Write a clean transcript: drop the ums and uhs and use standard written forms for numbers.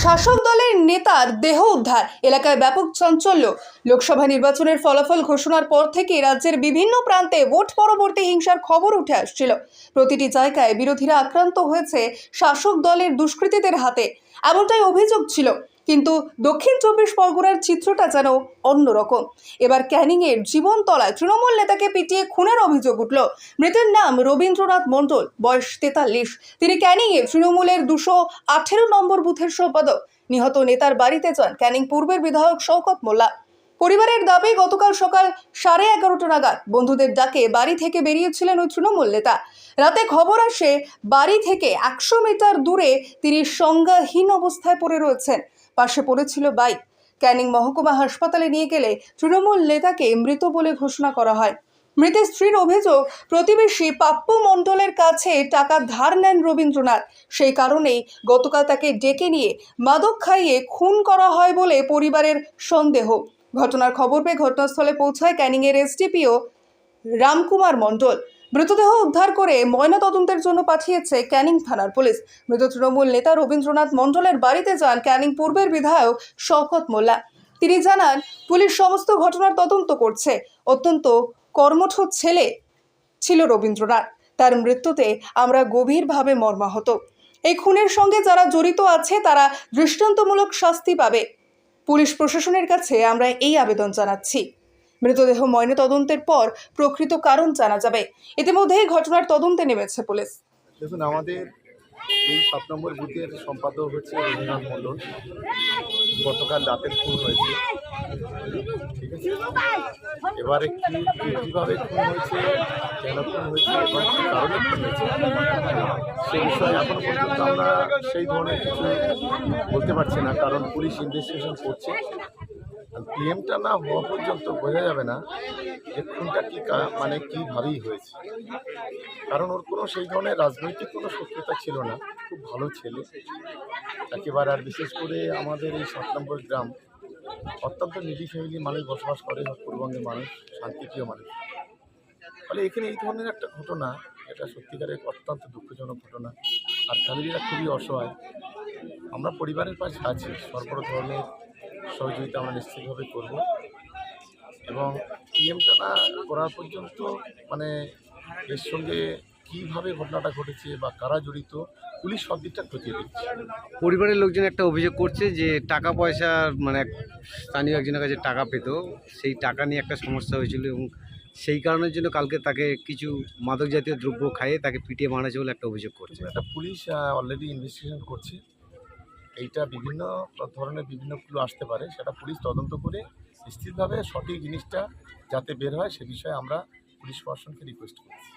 শাসক দলের নেতার দেহ উদ্ধার, এলাকায় ব্যাপক চাঞ্চল্য। লোকসভা নির্বাচনের ফলাফল ঘোষণার পর থেকে রাজ্যের বিভিন্ন প্রান্তে ভোট পরবর্তী হিংসার খবর উঠে আসছিল। প্রতিটি জায়গায় বিরোধীরা আক্রান্ত হয়েছে শাসক দলের দুষ্কৃতীদের হাতে, এমনটাই অভিযোগ ছিল। কিন্তু দক্ষিণ 24 পরগনার চিত্রটা যেন অন্যরকম। এবার ক্যানিংয়ের জীবনতলায় তৃণমূল নেতাকে পিটিয়ে খুনের অভিযোগ উঠল। মৃতের নাম রবীন্দ্রনাথ মণ্ডল, বয়স 43। তিনি ক্যানিংয়ে তৃণমূলের 218 নম্বর বুথের সম্পাদক। নিহত নেতার বাড়িতে যান ক্যানিং পূর্বের বিধায়ক শওকত মোল্লা। পরিবারের দাবি, গতকাল সকাল 11:30 নাগাদ বন্ধুদের ডাকে বাড়ি থেকে বেরিয়েছিলেন ওই তৃণমূল নেতা। রাতে খবর আসে বাড়ি থেকে 100 মিটার দূরে তিনি সংজ্ঞাহীন অবস্থায় পড়ে রয়েছেন। পাশে পড়েছিল বাইক। ক্যানিং মহকুমা হাসপাতালে নিয়ে গেলে তৃণমূল নেতাকে মৃত বলে ঘোষণা করা হয়। মৃতের স্ত্রীর অভিযোগ, প্রতিবেশী পাপ্পু মণ্ডলের কাছে টাকা ধার নেন রবীন্দ্রনাথ। সেই কারণেই গতকাল তাকে ডেকে নিয়ে মাদক খাইয়ে খুন করা হয় বলে পরিবারের সন্দেহ। ঘটনার খবর পেয়ে ঘটনাস্থলে পৌঁছায় ক্যানিংয়ের এসডিপিও রামকুমার মণ্ডল। মৃতদেহ উদ্ধার করে ময়নাতদন্তের জন্য পাঠিয়েছে ক্যানিং থানার পুলিশ। মৃত তৃণমূল নেতা রবীন্দ্রনাথ মণ্ডলের বাড়িতে যান ক্যানিং পূর্বের বিধায়ক শওকত মোল্লা। তিনি জানান, পুলিশ সমস্ত ঘটনার তদন্ত করছে। অত্যন্ত কর্মঠ ছেলে ছিল রবীন্দ্রনাথ। তার মৃত্যুতে আমরা গভীরভাবে মর্মাহত। এই খুনের সঙ্গে যারা জড়িত আছে তারা দৃষ্টান্তমূলক শাস্তি পাবে। পুলিশ প্রশাসনের কাছে আমরা এই আবেদন জানাচ্ছি। মৃতদেহ ময়নাতদন্তের পর প্রকৃত কারণ জানা যাবে। ইতিমধ্যেই ঘটনার তদন্তে নেমেছে পুলিশ। দেখুন, আমাদের এই 7 নম্বর বুথের সম্পাদক হচ্ছে রবীন্দ্রনাথ মণ্ডল। গতকাল রাতের খুন হয়েছে, ঠিক আছে। এবারে কীভাবে খুন হয়েছে, কেন খুন হয়েছে এবং কী কারণে খুন হয়েছে সেই বিষয়ে এখনও পর্যন্ত আমরা সেই ধরনের কিছু বলতে পারছি না, কারণ পুলিশ ইনভেস্টিগেশন করছে। পিএমটা না হওয়া পর্যন্ত বোঝা যাবে না যে খুনটা কীভাবেই হয়েছে, কারণ ওর কোনো সেই ধরনের রাজনৈতিক কোনো শত্রুতা ছিল না। খুব ভালো ছেলে একেবারে। আর বিশেষ করে আমাদের এই 7 নম্বর গ্রাম অত্যন্ত নিডি ফ্যামিলি মানুষ বসবাস করে, পূর্ববঙ্গের মানুষ, শান্তিপ্রিয় মানুষ। ফলে এখানে এই ধরনের একটা ঘটনা, এটা সত্যিকারের অত্যন্ত দুঃখজনক ঘটনা। আর ফ্যামিলিরা খুবই অসহায়। আমরা পরিবারের পাশে আছি, সর্ব ধরনের সহযোগিতা আমরা নিশ্চিতভাবে করব। এবং পিএমটা না করার পর্যন্ত এর সঙ্গে কীভাবে ঘটনাটা ঘটেছে বা কারা জড়িত, পুলিশ সব দিকটা খতিয়ে দিচ্ছে। পরিবারের লোকজন একটা অভিযোগ করছে যে টাকা পয়সা স্থানীয় একজনের কাছে টাকা পেত, সেই টাকা নিয়ে একটা সমস্যা হয়েছিল এবং সেই কারণের জন্য কালকে তাকে কিছু মাদক জাতীয় দ্রব্য খাইয়ে তাকে পিটিয়ে মারা হয়েছে বলে একটা অভিযোগ করছে। একটা পুলিশ অলরেডি ইনভেস্টিগেশন করছে। এইটা বিভিন্ন ধরনের বিভিন্ন ক্লু আসতে পারে, সেটা পুলিশ তদন্ত করে নিশ্চিতভাবে সঠিক জিনিসটা যাতে বের হয় সে বিষয়ে আমরা পুলিশ প্রশাসনকে রিকোয়েস্ট করছি।